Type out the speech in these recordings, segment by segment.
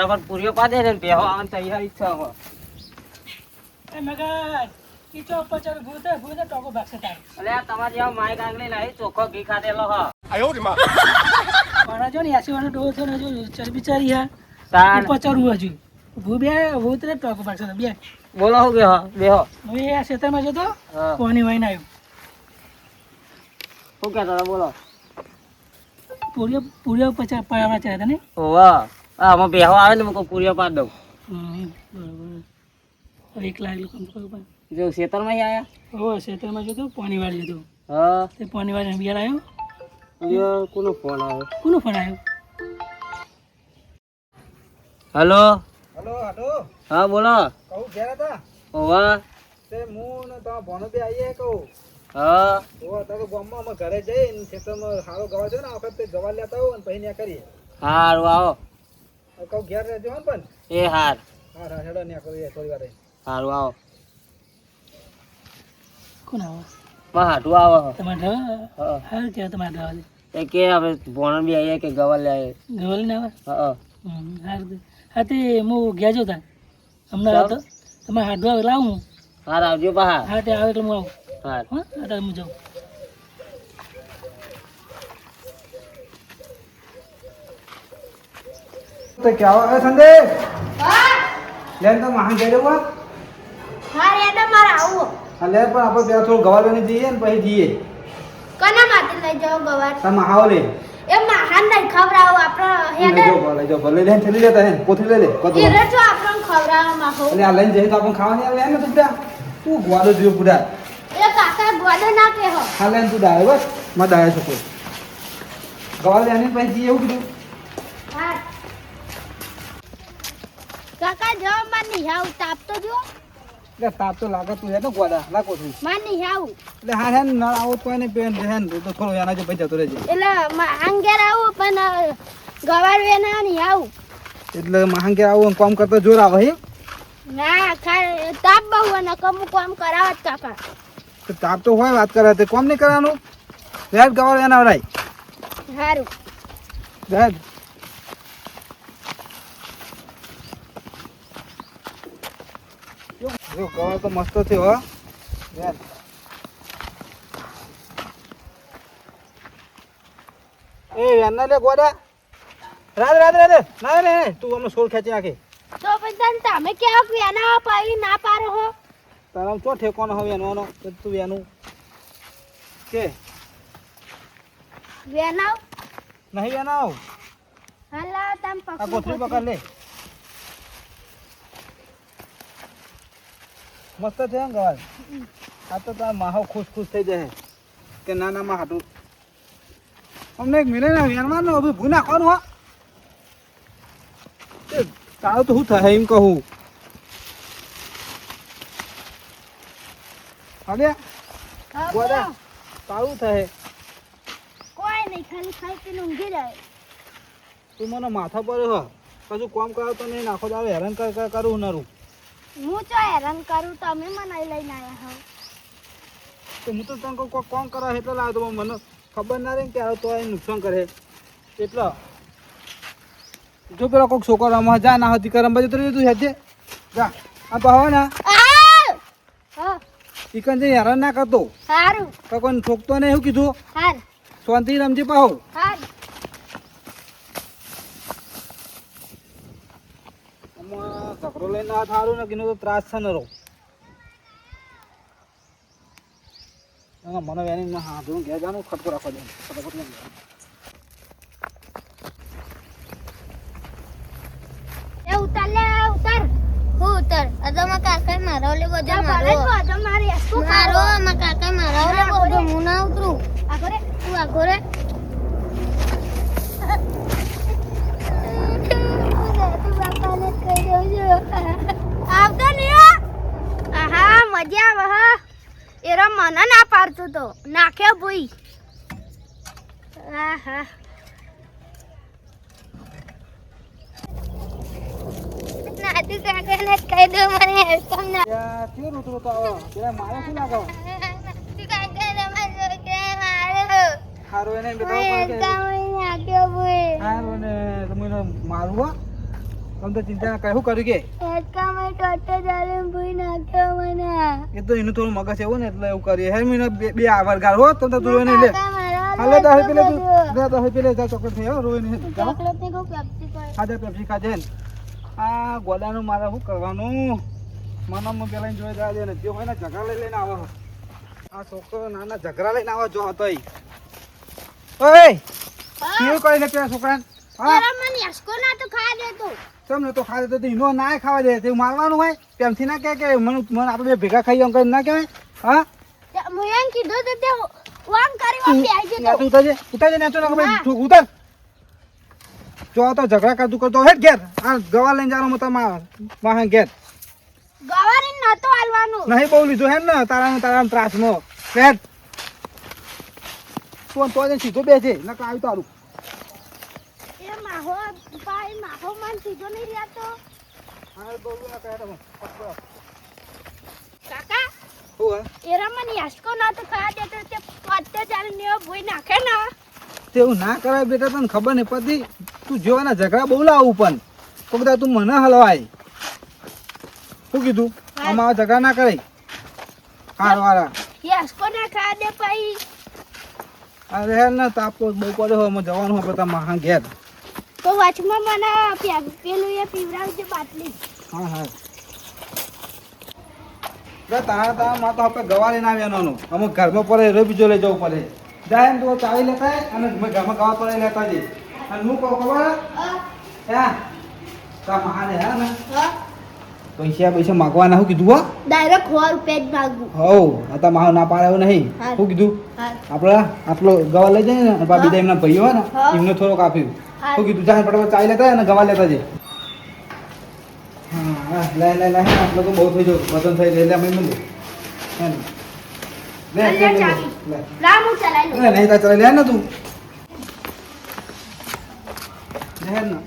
ફટાફટ પૂરીઓ પાડે ને બેહો આવવાની તૈયારી છે હવે. એ મગજ ઈ તો પચાર ભૂતે ટોકો બાકસે તાર. અલે આ તમારે જેવો માઈક આંગળી નહીં ચોખ્ખો ઘી ખાધેલો હ. મારા જો ને 80 વાળો ડોહો થયો ને જો ચરબી ચારી હા. તાન પચાર હજુ. ભૂત રે ટોકો બાકસે બે. બોલો હું બેહો. હું એ ખેતરમાં જતો હા. પાણી વાઈને આવ્યો. શું કહેતો હતો બોલો. પૂરીઓ પચાર પાડવા ચાહતા ને. ઓવા આ આમાં બેહો આવે ને હું પૂરીઓ પાડ દઉં. બરોબર. 1 લાખ લોકો પણ જો ખેતરમાં આયા. હો ખેતરમાં જતો પાણી વાળી જતો. હા તે પાણી વાળીને બિયાર આવ્યો. યો કોનો ફોન આવ્યો. કોનો ફોન આવ્યો? હેલો. હલો હાટો હા બોલો. કહું ઘેર હતા ઓવા તે હું ને તમારા ભણો બે આવીએ કહું હા ઓવા તો ગામમાં અમે ઘરે જઈને ખેતરમાં સારો ગવા છે ને આ વખતે ગવા લેતા આવો ને પછી ત્યાં કરીએ હારું આવો. કહું ઘેર રહેજો હો ને પણ એ હાર હા હા હેડો ત્યાં કરીએ થોડી વાર રહીને. હારું આવો. કોણ આવો? માં હાટું આવો. તમારે હા હાલ ક્યાં તમારે ડવા એ કે આપણે ભોણ બી આવીએ કે ગવા લે આવીએ. ગવલ ને આવે હા હા તે હું ગયા જો તા હમણાં હતો તમારે હાડવા લાવું હાર આવજો પા. હા તે આવે એટલે હું આવું હાર હા હા હું જાઉં. તો ક્યાં આવે સંદેશ લેન તો મહાન જઈ રહ્યો હા રે તો મારે આવું હા લે પણ આપણે ત્યાં થોડું ગવા લઈને જઈએ ને પછી જઈએ કના માટે લઈ જાવ ગવાર તમે આવો લે એ મહાન નહીં ખવડાવો આપણો હેડે લઈ જાઓ ભલે લઈને થેલી લેતા હે કોથળી લઈ લે કદો હીરે જો આપણને ખવડાવવા માહો એટલે આ લઈને જઈએ તો આપણે ખાવાની આવે ને તું ત્યાં તું ગવાડો જોયો બુડા એ કાકા ગોડો ના કે હો હા લઈને તું ડાય બસ માં ડાય શકો ગવા લઈને પછી જઈએ એવું કીધું હા કાકા જો માં નિહાવ તાપ તો જો એટલે તાપ તો લાગે તું હે ને ગોડા લા કોથળી માં નિહાવ એટલે હા હે ને ના આવો તો એને પેન હે ને તો થોડો એના જો ભાઈ જતો રહેજે એટલે માંગેર આવું પણ ગવાર વેના નિહાવ એટલે મહાંગે આવું કામ કરતા જોર આવે હે ના ખા તાપ બહુ અને કમુ કામ કરાવત કાકા તો તાપ તો હોય વાત કરે તે કોમ નહીં કરવાનું રેડ ગવાર એના વરાય સારું રેડ જો ગવાર તો મસ્ત થયો હો રેડ એ એના લે ગોડા રાદ રાદ રાદ ના રે તું અમને સોળ ખેંચી નાખે તો પછી તમે કેવા વેના પાવી ના પારો હો તારા ચો ઠેકોનો હવે એનો તું એનું કે વેના નહીં એના હલા તમ આ પકડો કોથળી પકડ લે મસ્ત છે એમ ગવાર આ તો તાર માહો ખુશ ખુશ થઈ જાય કે નાના માં હાટું અમને એક મિલે ને વેણવાનું હવે ભૂ નાખવાનું હો તારું તો શું થાય એમ કહું હવે ગોડા તારું થાય કોઈ નહીં ખાલી ખાઈ પીને ઊંઘી જાય તું મને માથા પર હ કશું કામ કરાવ તો નહીં નાખો દાડો હેરાન કરું નરું હું ચો હેરાન કરું તમે મને લઈને આવ્યા હો તો હું તો તને કોઈ કોમ કરાવ એટલે લાવતો પણ મને ખબર ના રહે કે આ તો એને નુકસાન કરે એટલે જો પેલા કોઈક છોકરો રમવા જા ના હતી કરમ બાજુ તો તું હેજે જા આ તો હવે ને હા ચિકન જઈને હેરાન ના કરતો સારું કોઈને ઠોકતો નહીં એવું કીધું હાર શાંતિ રમજે પાહો હાર ઝઘડો લઈને આ થારું ને કીધું તો ત્રાસ છે ને રો મને એની હા જોઉં ઘેર જાનું ખટકો રાખવા દે ફટાફટ લઈને એ ઉતાર લે ઉતાર હું ઉતાર અદમા કાકા મારો લે ગોજો મારો અદમ મારી અસ્તુ મારો મા કાકા મારો લે ગોજો હું ના ઉતરું આગોરે તું આગોરે આવતો નહીં આહા મજા આવે હા એરા મને ના પાડતો તો નાખ્યો ભૂઈ આહા નાતું કાકાને કહી દો મને હેલ્પમ ના ત્યાં કેવું રૂતરું તો આવે પેલા મારે શું લાગે તું કાકાને મારો છોકરા મારો હારું એને હેલ્પમ નાખ્યો ભૂઈ હારું ને તમે મારું હો તમે તો ચિંતા ના કરે. શું કર્યું કે હેડકામાં ટોટો જાલે ભૂઈ નાખ્યો મને. એ તો એનું થોડું મગજ એવું ને એટલે એવું કરીએ. હે મહિને બે વરગાર હો તમે તો રોઈ નહીં લે. કાકા મારા હાલે 10 પેલે તું 10 પેલે જા ચોકલેટ થઈ હો રોઈ નહીં. ચોકલેટ ને કોઈ પેપ્સી કોઈ. ખાજે પેપ્સી ખાજે ને. આ ગોડાનું મારે શું કરવાનું? મનમાં પેલા જોઈ જાય દે ને જે હોય ને ઝઘડા લઈને આવો. આ છોકરો નાના ઝઘડા લઈને આવો જો હતો ઈ. ઓય કેવું કરીને પેલા છોકરાને હા તારા મને યસકો ના તો ખા દેતો. તમને તો ખાધે તો ઈનો ના ખાવા દે તે મારવાનું હોય પ્રેમથી ના કહે કે મને આપણે બે ભેગા ખાઈ એમ કરીને ના કહેવાય. હા હું એમ કીધું તો તે વામ કરી વામ બેસી તું જતો. ઉતારજે ને ના ભાઈ ઉતાર જો તો ઝઘડા કરતો હેડ ઘેર આ ગવા લઈને જાનો મત માં ઘેર ગવારી નતો હાલવાનું. નહીં બહુ લીધું હે ને તારા ત્રાસમાં હેડ તું તો સીધો બેસે નકા આવી તારું એ માહો પાઈ માહો મન સીધો નહીં રહેતો. હા બહુ ના કહે તમે કાકા હું એરા મને યસકો ના તો ખા દેતો તે પત્તે ચાલ ને ભૂઈ નાખે ના. તેવું ના કરાય બેટા તને ખબર નહીં પડતી તું જોવાના ઝઘડા બહુ લાવું પણ તો બધા તું મને હલવાય શું કીધું આમાં ઝઘડા ના કરાય હાર વાળા યસકો ના ખા દે પાઈ. અરે હે ને તાપો બહુ પડે હોય અમે જવાનું હોય બધા મહા ઘેર તો વચમાં મને પેલું એ પીવડાવજે બાટલી. હા હા તારા માં તો આપણે ગવા લઈને આવ્યા અમુક ઘરમાં પડે રે બીજો લઈ જવું પડે જાય એમ તું ચાવી લેતા અને ઘરમાં ગવા પડે લેતા જઈ અને હું કહું ખબર હે તા મહાને હે ને પૈસા માગવાના શું કીધું હો ડાયરેક્ટ 100 રૂપિયા જ માગું. હવ આ તા માહો ના પાડે એવું નહીં હા. શું કીધું હા આપણે આટલો ગવા લઈ જાય ને બીજા એમના ભાઈઓ હોય ને હા. એમને થોડોક આપ્યું હા. શું કીધું જાય ફટાફટ ચાવી લેતા અને ગવા લેતા જઈ હા લે આટલો તો બહુ થઈ ગયો વજન થઈ જાય એટલે અમે મળ્યું લે લે ચાવી. લે લાવ હું ચલાવી લઉં. નહીં તા ચલાવી લે ને તું લે ને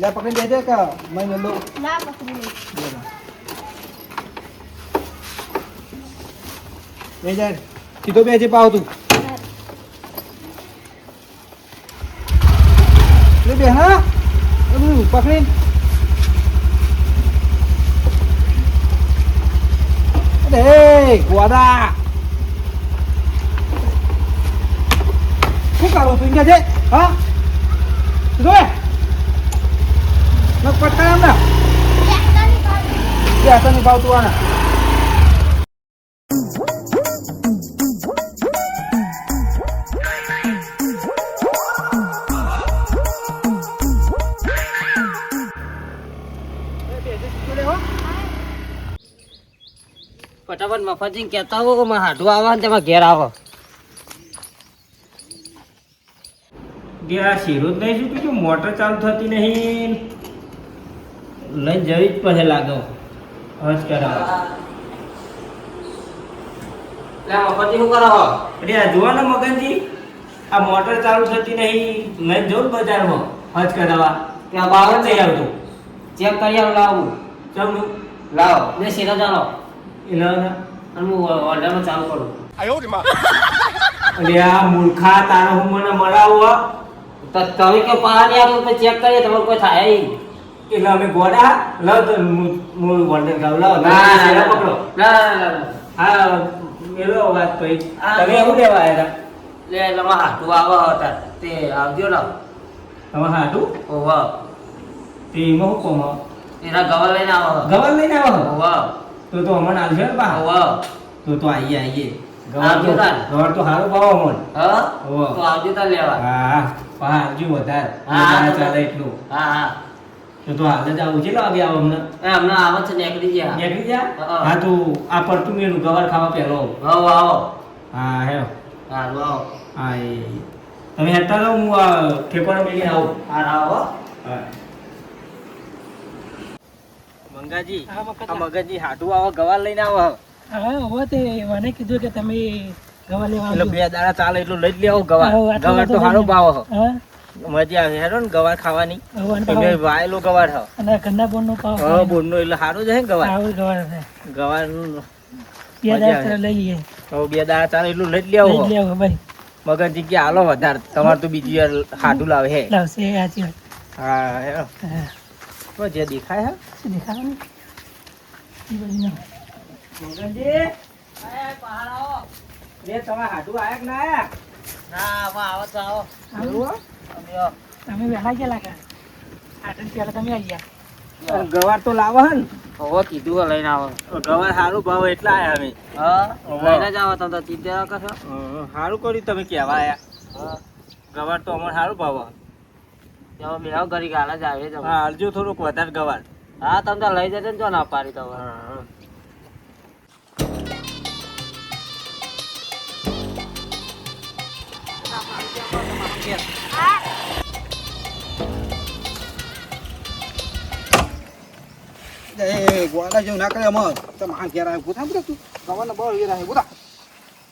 લે પકડી દેજે કે મેં લો લાવ પકડી લઉં. એ જાય સીધો બેસી પાવ તું લે બે હા પકડી અરે ગોડા શું કરો તું ઇન્ડિયા છે હા જોએ ન પટકા એમ ના એકતાની બાજુ. બે હાથની ભાવ તું આના ફટાફટ મફતજી કહેતા હો કે હાટું આવો ને તેમાં ઘેર આવો. આ શીરો જ નહીં શું કે મોટર ચાલુ થતી નહીં લઈને જવી જ પડે લાગો હજ કરાવો મફતજી શું કરો અરે આ જુઓ ને મગનજી આ મોટર ચાલુ થતી નહીં લઈને જવું બજારમાં હજ કરાવવા ત્યાં બાવ જ નહીં આવતું ચેક કરી આવું લાવું ચમનું લાવો ને સીધા ચાલો એ લો ને અને હું ઓર્ડરમાં ચાલુ કરું. અરે આ મૂર્ખા તારો હું મને મળાવું તો તમે કે પાણી આપો તો ચેક કરીએ તમારે કોઈ થાય નહીં. એટલે અમે ગોડા લાવ તો હું વર્ણન ગાવ લાવ પકડો હા મેલો વાત પછી તમે એવું લેવા આવ્યા લે તમારે હાટું આવો હતા તે આવજો લાવ. તમે હાટું ઓવા તે એમાં શું કોમ એના ગવા લઈને આવો. ગવર લઈને આવો ઓવા તો અમને આવશે ને બા ઓવા તો આવીએ આવજો તાર. ગવર તો સારું ભાવ અમને હા ઓવા. તો આવજો તાર લેવા. હા પા આવજો વધારે હા, વધારે તો- ચાલે એટલું હા હા તો હાલ જ આવું છે લાગે આવો અમને એ હમણાં આવે છે નીકળી ગયા. નીકળી જા હા. હા તો આ પડતું મેનું ગવાર ખાવા પહેલો આવો આવો હા હે હારું આવો હા એ તમે હેઠતા રહો હું આ ઠેકોનો મેળીને આવું હારું આવો. હા મંગાજી હા, મગજ. આ મગજજી હાટું આવો ગવાર લઈને આવો હા હવે તે મને કીધું કે તમે ગવા લેવા એટલે આવજો. બે દાડા ચાલે એટલું લઈ જ લેવો ગવાર હા, આટલા ગવાર તો બધા સારો લઈ ભાવ હ હા મજા આવે હેડો ને ગવાર ખાવાની હવે અને એટલે ભાવ. વાયેલો ગવાર હ અને ઘરના બોનનો ભાવ હા બોરનો એટલે સારું જ હે ને ગવાર આવું ગવાર છે ગવારનું બે મજા દાડા આવે. લઈ લઈએ હવે બે દાડા ચાલે એટલું લઈ જ લેવો લઈ લેવો ભાઈ મગજજી કે હાલો વધારે તમારે તો બીજી વાર હાટું લાવે હે લાવશે સાચી વાત હા હેડો હા. તો જે દેખાય હે શું દેખાડો ને એ બધી ના મગનજી લે તમારે હાડું આયા કે ના આયા? આવો. તમે વહેલા ગયેલા કા આટલે પહેલા તમે આવી ગયા ગવાર તો લાવો હે ને? હવે કીધું લઈને આવો. ગવાર સારું ભાવ એટલા આયા અમે. હા લઈને જ આવો તમે તો ચિંતા કરશો. સારું કર્યું તમે કહેવા આયા. ગવાર તો અમારે સારું ભાવ હે. હવે મેં ઘરી ગાલા જ આવે જ હવે. હા હાલજો થોડુંક વધારે ગવાર. હા તમે તો લઈ જજો ને જો ના પાડી તો હવે. એ ગોળા જેવું ના કરે અમાર તમે આ ઘેર આવ્યો પૂછા પૂછા તું ગવાના બળ એ રહે પૂછા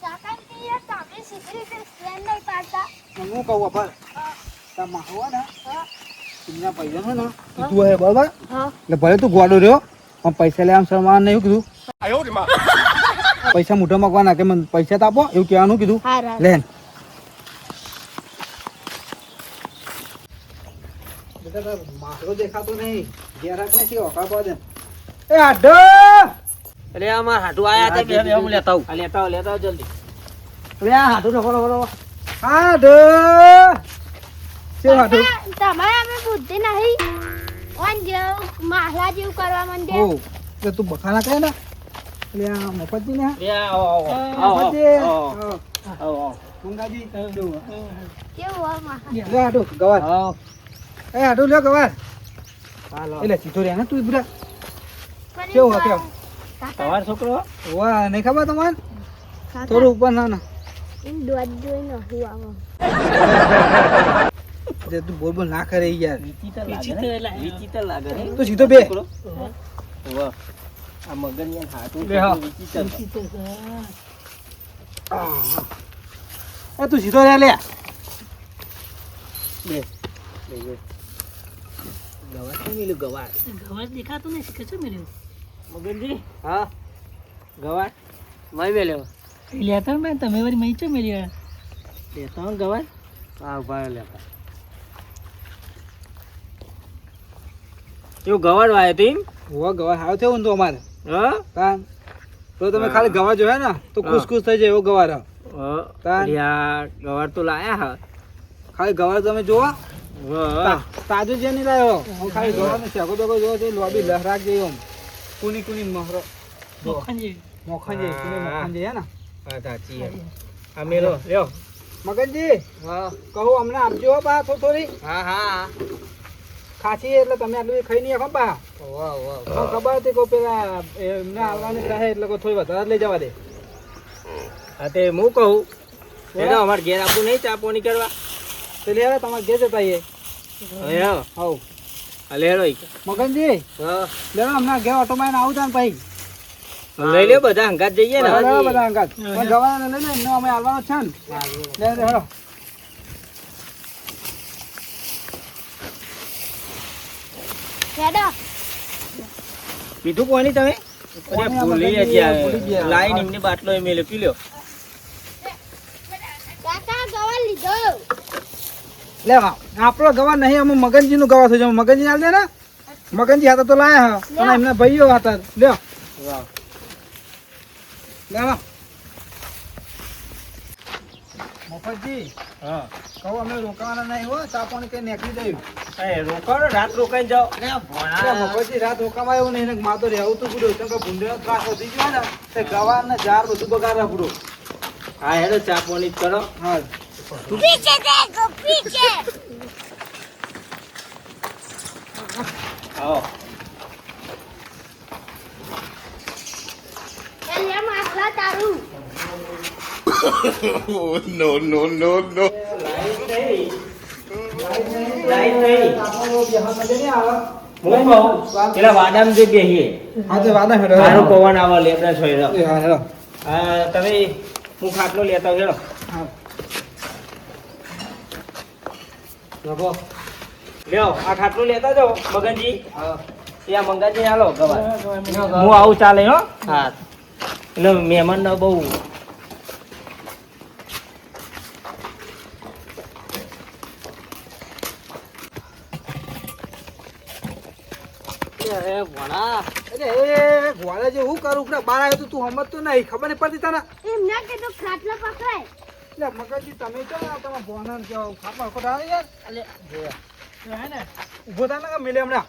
કાકા કે યાર તમે સીધી રીતે સ્ટ્રેન્ડ નહીં પાડતા હું કહું પર તમે હોવા ને તમને પૈસા છે ને કીધું હે બરાબર એટલે ભલે તું ગોળો રહ્યો પણ પૈસા લે આમ સન્માન નહીં કીધું પૈસા મોઢા મૂકવાના કે મને પૈસા તો આપો એવું કહેવાનું કીધું હા લેન બેટા માથરો દેખાતો નહીં ઘેરાક ને છે ઓકા પાડે એ આડો એટલે અમાર હાડું આયા હતા બે હું લેતા આવું. આ લેતા આવો જલ્દી. હવે આ હાડું નો ફરો આડો શું આડો તમારે અમે બુદ્ધિ નહીં ઓન જેવું માહલા જેવું કરવા માંડે ઓ એટલે તું બખાના કહે ને એટલે આ મફતજી ને લે આવો મફતજી આવો. મંગાજી કેવું હોય માહલા લે આડો ગવાર એ આડો લે ગવાર હાલો. એટલે સીધો રે ને તું બુડા કેવું હોય કેવું તમારો છોકરો? વાહ નહીં ખબર તમારે થોડું ઉપર ના ના એમ દોડ જોઈ ન આવો જે તું બોલ બોલ ના કરે યાર વિચિત્ર લાગે ને? તું સીધો બે છોકરો? વાહ. આ મગનિયા હાથું બે હા. વિચિત્ર. એ તું સીધો રે લે બે. ગવાર કેમ મિલ્યું ગવાર? ગવાર દેખાતું નહીં કશું મળ્યું મગનજી હા ગવાર મય મેલ્યો. લેતા મેં તમે વળી મહી ચો મેળ્યા લેતા હો ને ગવાર. હા ઉભા લેતા. એવું ગવાર વાયો તો એમ? હોવા ગવાર હાવ થયો ને તો અમારે હા? તાન તો તમે ખાલી ગવાર જોયા ને તો ખુશ ખુશ થઈ જાય એવો ગવાર હે. તાન. યાર ગવાર તો લાયા હા. ખાલી ગવાર તમે જોવા વાહ. તાજો જે નહીં લાવ્યો હું ખાલી ગવાર ને શેકો બેકો જોવા તે લોબી લહરાક જઈ આમ કુની કુની મહરો મોખણ જેવી મોખણ જઈ કુની મોખણ જઈ હે ને હા સાચી હે. આ મેલો લ્યો. મગનજી હા કહું અમને આપજો હો બા થોડી હા હા ખાસી એટલે તમે આટલું ખાઈ નહીં આખો બા વાહ વાહ. મને ખબર હતી કે પેલા એમને આવવાની કહે એટલે કોઈ થોડી વધારે જ લઈ જવા દે હા તે હું કહું એનો અમારે ઘેર આપવું નહીં ચા પાણી કરવા? તો લે હવે તમારે ઘેર જતા આવીએ હવે આવો. હવ હા લેરો ઈ. મગનજી હા લે હમણાં ઘેર ઓટોમાં આવું તા ને ભાઈ લઈ લ્યો બધા હંગાત જઈએ ને. બધા બધા અંગાત પણ જવાના લઈ લે એમને અમે આવવાનો છે ને લે હેડો હેડો પીધું કોની તમે? અરે કોની આ ભૂલી મગનજી, ગયા. ભૂલી ગયા. લાઈન એમની બાટલો એ મેલ્યો પી લ્યો. કાકા ગવા લીધો લે આપણો ગવા નહીં અમે મગનજી નું ગવા થયું મગનજી હાલ દે ને મગનજી હતા તો લાયા હા અને એમના ભાઈઓ હતા લ્યો લે મફતજી હા. કહું અમે રોકાવાના નહીં હો ચા પાણી કઈ નીકળી દઉં એ રોકાણો રાત રોકાઈને જાઓ. મફતજી રાત રોકાવા એવું નહીં મારે તો રહેવું તો પૂરું કેમ કે ભૂંડેનો ત્રાસ વધી ગયો ને તે ગવાર ને ઝાર બધું બગાડવા પૂરું હા હેડો ચા પાણી જ કરો. હા પીછે દેખો પીછે આવો. એટલે માસલા તારું લાઈન નહીં. હું કહું પેલા વાડામાં જે બેહીએ હા તો વાદા હેડો સારું પવન આવે લેબડા છોડ્યો. હા હેડો હા તમે હું ખાટલો લેતા આવું, હેડો. હા રઘો. લ્યો આ ખાટલો લેતા જાઓ મગનજી. એ આ મંગાજી હાલો ગવાર. હું આવું ચાલે હો. હા એટલે મહેમાન બહુ ભણા અરે એ ગોળા જે હું કરું કે બહાર આવ્યો તો તું સમજતો નહીં ખબર નહીં પડતી તને એમ ના કે તો ખાટલા પકડાય એટલે મગજજી તમે તો તમે ભોના કે ખાપા ખોટા યાર અલે હે ને ઊભો થા ને કે મિલે હમણાં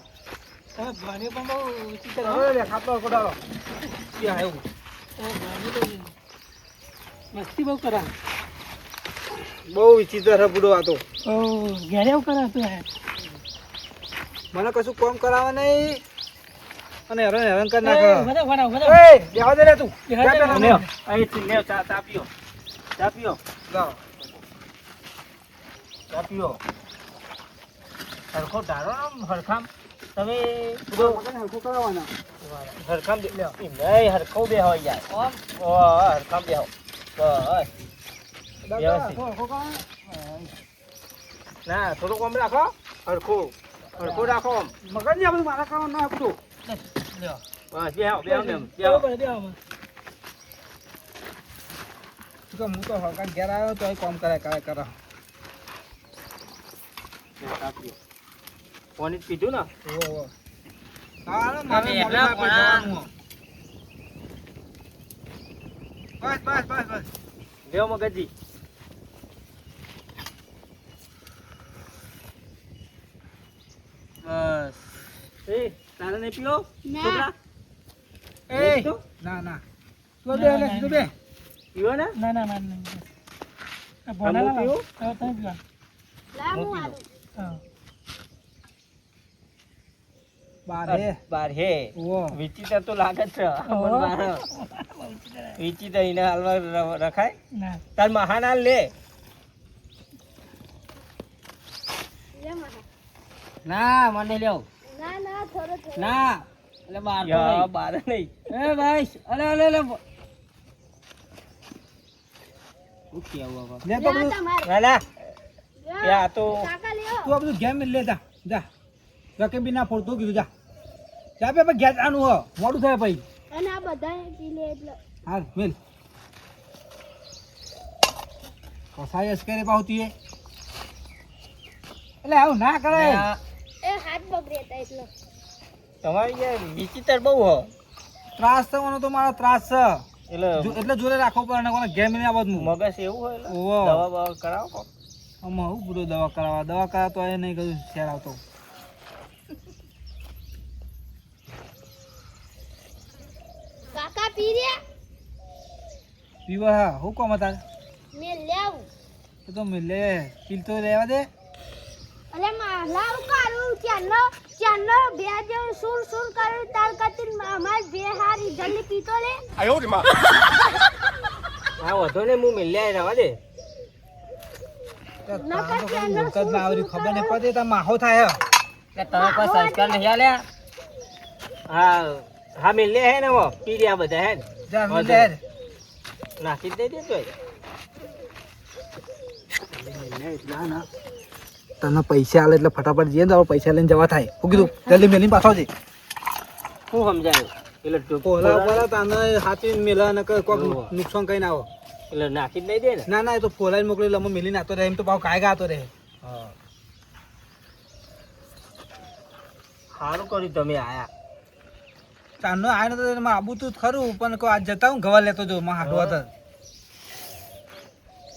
તમે ભણી પણ બહુ વિચિત્ર હો. હવે લે ખાપા ખોટાડો ક્યાં આવ્યું ભણી તો મસ્તી બહુ કરા બહુ વિચિત્ર છે બુડો આ તો ઓ ઘેરે એવું કરા તું હે મને કશું કામ કરાવે નહીં અને હેરાન હેરાન કરી નાખે બધા ભણાવ બધા એ બેહવા દે રે તું બેહવા દે. જા, જા, લ્યો અહીંથી લ્યો ચા પીઓ લાવ. ચા પીઓ હરખો ધારો ને હરખામ તમે મગજને હલકું કરાવવાના હરખામ લ્યો નહીં હરખો બે હોય યાર ઓમ ઓ હરખામ બે હો બસ વ્યવસ્થિત. હલકું કરાવવાના. ના થોડુંક આમ રાખો હરખું રાખો આમ મગજની આ બધું મારા કામ ના આપતું લ્યો બસ બેહો ને એમ બેહો પડે, બેહો આમાં. હું તો હલકા ઘેર આવ્યો તો કામ કરે કરે કરે ચા પીઓ પાણી જ પીધું ને ઓહો હા મારે તમે મોડું એકલા થાય પણ પછી જવાનું. બસ બસ બસ બસ લ્યો મગજજી બસ એ તારે નહીં પીવો ના. છોકરા એ નહીં ના ના તું બે લે તું બે પીવો ને ના ના ના ના આ ભણા ના પીવું? લાવ. તમે પીવા લા હું આલું હા બારે બાર હે ઓહો વિચિત્ર તો લાગે જ છે પણ બાર વિચિત્ર એને હાલમાં રખાય ના તાર મહાનાલ લે લે મને ના મને લ્યો ના ના થોડો થોડો ના એટલે બાર તો યા નહીં. બાર નહીં એ ભાઈ અલે અલે અલે શું કેવું હવે? લે તો લે બધું તમારે ના ના લે. એ આ તો કાકા લ્યો તું આ બધું ગેમ લે જા જા રકે બી ના ફોડતું કીધું જા જા બે ઘેર જવાનું હો મોડું થાય પછી અને આ બધા પી લે એટલે હાલ મેલ કસાય કરે પાવતી એ એટલે આવું ના કરાય ના, એ હાથ બગડે હતા એટલે તમારી યાર વિચિત્ર બહુ હો ત્રાસ થવાનો તો મારો ત્રાસ છે એટલે એટલે જોડે રાખવો પડે ને કોને ગેમ ને આવત મગજ એવું હોય એટલે ઓહો. દવા બવા કરાવો કોક. આમાં હું બધું દવા કરાવવા તો એ નહીં કરું શેર આવતો કાકા પી રહ્યા પીવા હા હું કોમ તારે મે લેવ એ તો મિલે પીલ તો રહેવા દે અલે માલા કરું ચાનો બે જેવું સુર સુર કરું તાર કતિન અમાર બે હારી જલ્દી પીતો લે હા વધો ને હું મિલ્યા રવા દે તાર તો કઈ બોલતા જ ના આવડી ખબર નહીં પડતી તાર માહો થાય કે તમે કોઈ સંસ્કાર નહીં આલ્યા હા હા મિલ્યા હે ને વો પી રહ્યા બધા હે ને જા વધો. મિલે હેડ. નાખી જ દઈ દેજો ના ના તને પૈસા આલે એટલે ફટાફટ જઈએ ને તો પૈસા લઈને જવા થાય હું કીધું જલ્દી મેલીને પાછો જઈ શું સમજાયું એટલે પોલા પોલા તને હાથી મેલા ને કોઈ ઓહો. નુકસાન કઈ ના આવો એટલે નાખી જ દઈ દે ને ના ના એ તો ફોલાઈ મોકલી લમો મેલીને આતો રહે એમ તો ભાવ કાય ગાતો રહે હા સારું કર્યું તમે આયા ચાંદનો આય નતો એમાં આબુ તું ખરું પણ કોઈ આજ જતા હું ગવા લેતો જો માં હાડવા તો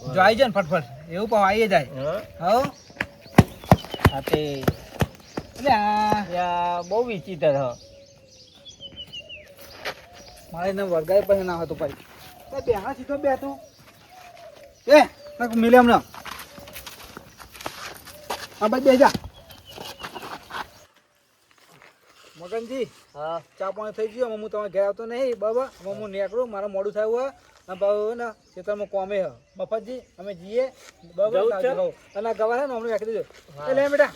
જો આવી જાય ને ફટફટ એવું પાવ આવી જાય હા હવ હા તે એટલે આ યા બહુ વિચિત્ર હ મારે એને વરગાય પછી ના હતો ભાઈ બે હા સીધો બે તું એ કાક મિલે હમણાં હા ભાઈ બે જા મગનજી હા ચા પાણી થઈ ગયું હું તમારે ઘેર આવતો નહીં બાબા હવે હું નીકળું મારે મોડું થયું હોય અને ભાવ ને ખેતરમાં કોમે હ મફતજી અમે જઈએ બરાબર જવું છે? અને આ ગવા છે ને હમણાં રાખી દેજો એ લે બેટા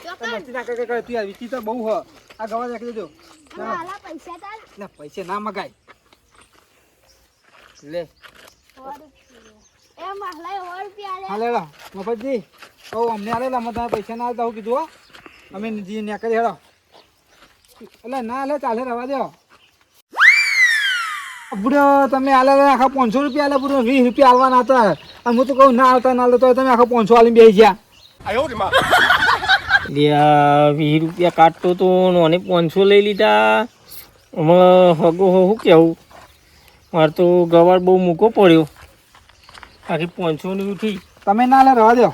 ચોકન મસ્તી ના કરે તું યાર વિચિત્ર બહુ હ આ ગવા રાખી દેજો માલા પૈસા તાર ના પૈસે ના મગાય લે એ માલા 100 રૂપિયા લે હા લેલા મફતજી ઓ અમને આલેલા અમે તમે પૈસા ના આલતા હું કીધું હો અમે જી નીકળી હેડો એટલે ના લે ચાલે રવા દો બુડો તમે આલે આખા 500 રૂપિયા આલે બુડો 20 રૂપિયા આલવાના હતા અને હું તો કહું ના આવતા ના તો તમે આખા 500 આલીને બેસી ગયા એટલે આ 20 રૂપિયા કાઢતો તો અને 500 લઈ લીધા. હમણાં હગો શું કહેવું, મારે તો ગવાર બહુ મૂકો પડ્યો, આખી 500 ની ઉઠી. તમે ના લે રહેવા દો.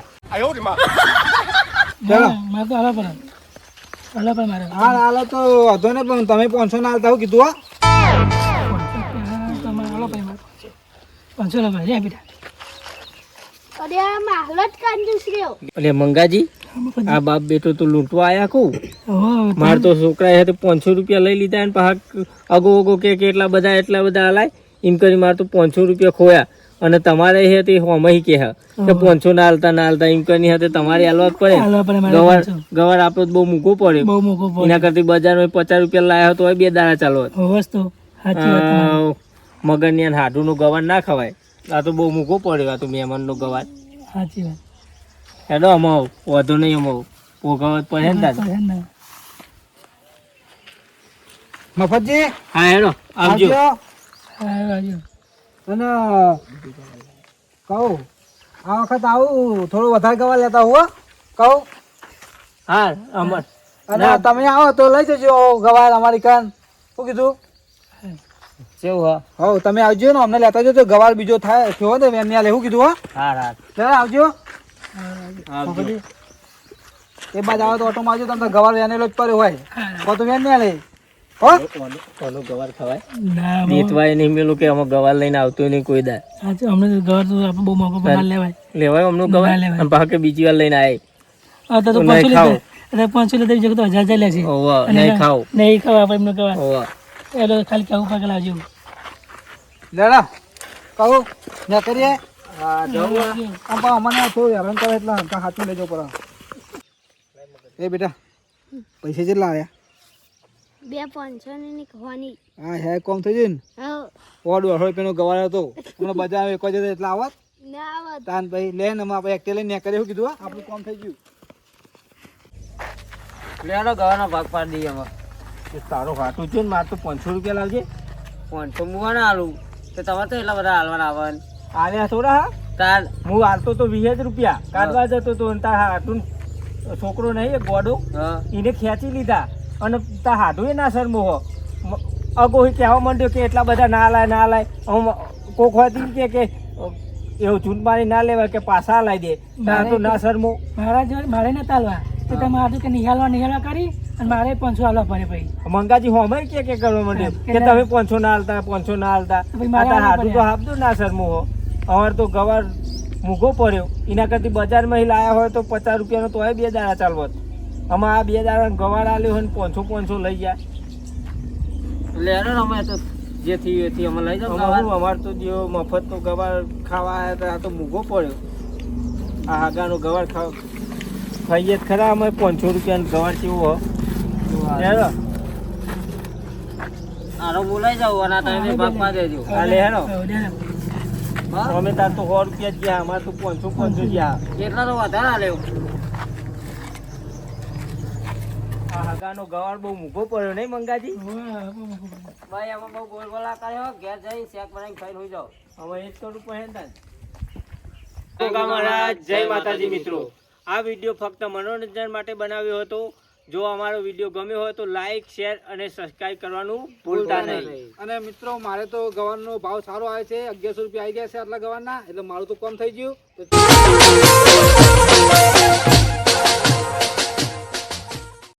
ચાલો મારે તો હાલા પર મારે હા હાલો તો વાંધો ને, પણ તમે 500 ના હાલતા હું કીધું હા. તમારે હાલો ભાઈ મારે 500 લે ભાઈ બેટા. અરે આ માહલો જ કાંદુસ રહ્યો. એટલે મંગાજી આ બાપ બેટો તો લૂંટવા આયા કહું. હવે મારે તો છોકરાએ હાથે 500 રૂપિયા લઈ લીધા અને પાછા અગો કે એટલા બધા હલાય એમ કરી મારે તો 500 રૂપિયા ખોયા. અને તમારે હે તે હોમય કે 500 ના હાલતા એમ કરીને હાથે તમારે હાલવા જ પડે. હાલવા પડે મારે ગવાર 500. ગવાર આપણો બહુ મૂકો પડ્યો. બહુ મોકો પડે. એના કરતી બજારમાં 50 રૂપિયા લાયા તો 2 દાડા ચાલો. વસ્તુ સાચી વાત તમારી. મગરની અને હાડુનું ગવાર ના ખવાય. આ તો બહુ મૂકો પડ્યો, આ તો મહેમાનનો ગવાર. સાચી વાત. હેડો અમાવ વધુ નહીં અમાવ પોગાવત પડે ને તાર. મફતજી હા હેડો આવજો. આવજો. અને કહું આ વખત આવું થોડું વધારે ગવા લેતા હો કહું. હા અમર અને તમે આવો તો લઈ જજો ગવાર અમારી કાન. શું કીધું? કેવું હા હો તમે આવજો ને, અમને લેતા જજો. ગવાર બીજો થાય થયો ને એમને લે. શું કીધું હો? હા ચાલો આવજો. આવજો. એ બાદ આવો તો ઓટોમાં આવજો. તમે તો ગવાર વેનેલો જ પડ્યો હોય તો તો વેન ને લે હો. કોનું ગવાર ખવાય? ના રીતવાય નહીં મેલું કે અમે ગવાર લઈને આવતો નહીં કોઈ દા. સાચું. અમને તો ગવાર તો આપણે બહુ મોકો પર ના લેવાય. લેવાય અમનું ગવાર ના લેવાય. અને પાછા કે બીજી વાર લઈને આવે. આ તો નહીં 500 ખાઓ. લીધા. 500 લીધા બીજું તો 1000 લે છે. ઓવા અને નહીં ખાવ. નહીં ખાવ આપણે એમનો ગવાર. ઓવા એટલે ખાલી કેવું પાકે લાવજો. લેડા કહું ને કરીએ. હા જવું. આમ પણ અમને થોડું હેરાન કરે એટલે હાથમાં લેજો પર. એ બેટા પૈસા કેટલા આવ્યા? 2-500 ની ખવાની. હા હે કોમ થઈ જાય ને. હા ઓડ 200 રૂપિયાનો ગવાર હતો. હમણાં બજાર એક જ એટલે આવત ના આવત. તાન ભાઈ લે ને આપણે એકટે લઈને કરે. શું કીધું? આપણું કામ થઈ ગયું. લેડો ગવારનો ભાગ પાડી દઈએ અમે. તારો તું છે ને મારે તો 500 રૂપિયા લાવજે. 500 મુવા ના આલું તો તમારે તો એટલા બધા હાલવાના આવે. આલ્યા થોડા હા તાર હું હાલતો તો 20 રૂપિયા કાઢવા જતો તો તાર હાટું છોકરો નહીં એક ગોડો હા એને ખેંચી લીધા અને તાર હાટું એ ના શરમો હો અગો કહેવા માંડ્યો કે એટલા બધા ના લાય કોક હોતી કે એવું ચૂંટ મારી ના લેવાય કે પાછા લાવી દે તાર તો ના શરમો. મારા જોડે મારે ના તાલવા તો તમે આટલું કે નિહાળવા કરી અને મારે 500 આલવા પડે ભાઈ. મંગાજી હોમે કે કરવા માંડ્યો કે તમે 500 ના હાલતા 500 ના હાલતા. ભાઈ મારે તાર આલવા હાટું પડે. તો આપજો ના શરમો હો. અમારે તો ગવાર મૂગો પડ્યો એના કરતી બજારમાં લાયા હોય તો 50 રૂપિયાનો તો 2 દાડા ચાલવત. આમાં આ 2 દાડા ગવાર આલ્યો હોય ને 500 લઈ ગયા. લેડો ને અમે તો જે થયું એથી અમે લઈ જાઓ ગવાર. અમારે તો જે મફત તો ગવાર ખાવા આવ્યા હતા, આ તો મૂગો પડ્યો. આ હાગાનો ગવાર ખાઈએ જ ખરા. અમે 500 રૂપિયાનો ગવાર કેવો હો. હેડો આરો બોલાઈ જાવ અને આ તમે ભાગ પા દેજો. આ લે હેડો. હા અમે તાર તો 100 રૂપિયા જ ગયા, અમારે તો 500 ગયા. કેટલા તો વધારે આલ્યો. આ હાગાનો ગવાર બહુ મૂગો પડ્યો નહીં મંગાજી? ભાઈ આમાં બહુ ગોળ ગોળા કર્યો. ઘેર જઈને શેક બનાવીને ખાઈને હોઈ જાઓ. હવે એ જ કરું પહેરતા ગોગા મહારાજ જય માતાજી. મિત્રો આ વિડીયો ફક્ત મનોરંજન માટે બનાવ્યો હતો. જો અમારો વિડીયો ગમ્યો હોય તો લાઈક શેર અને સબસ્ક્રાઇબ કરવાનું ભૂલતા નહીં. અને મિત્રો મારે તો ગવારનો ભાવ સારો આવે છે. 1100 રૂપિયા આવી ગયા છે આટલા ગવારના. એટલે મારું તો કામ થઈ ગયું.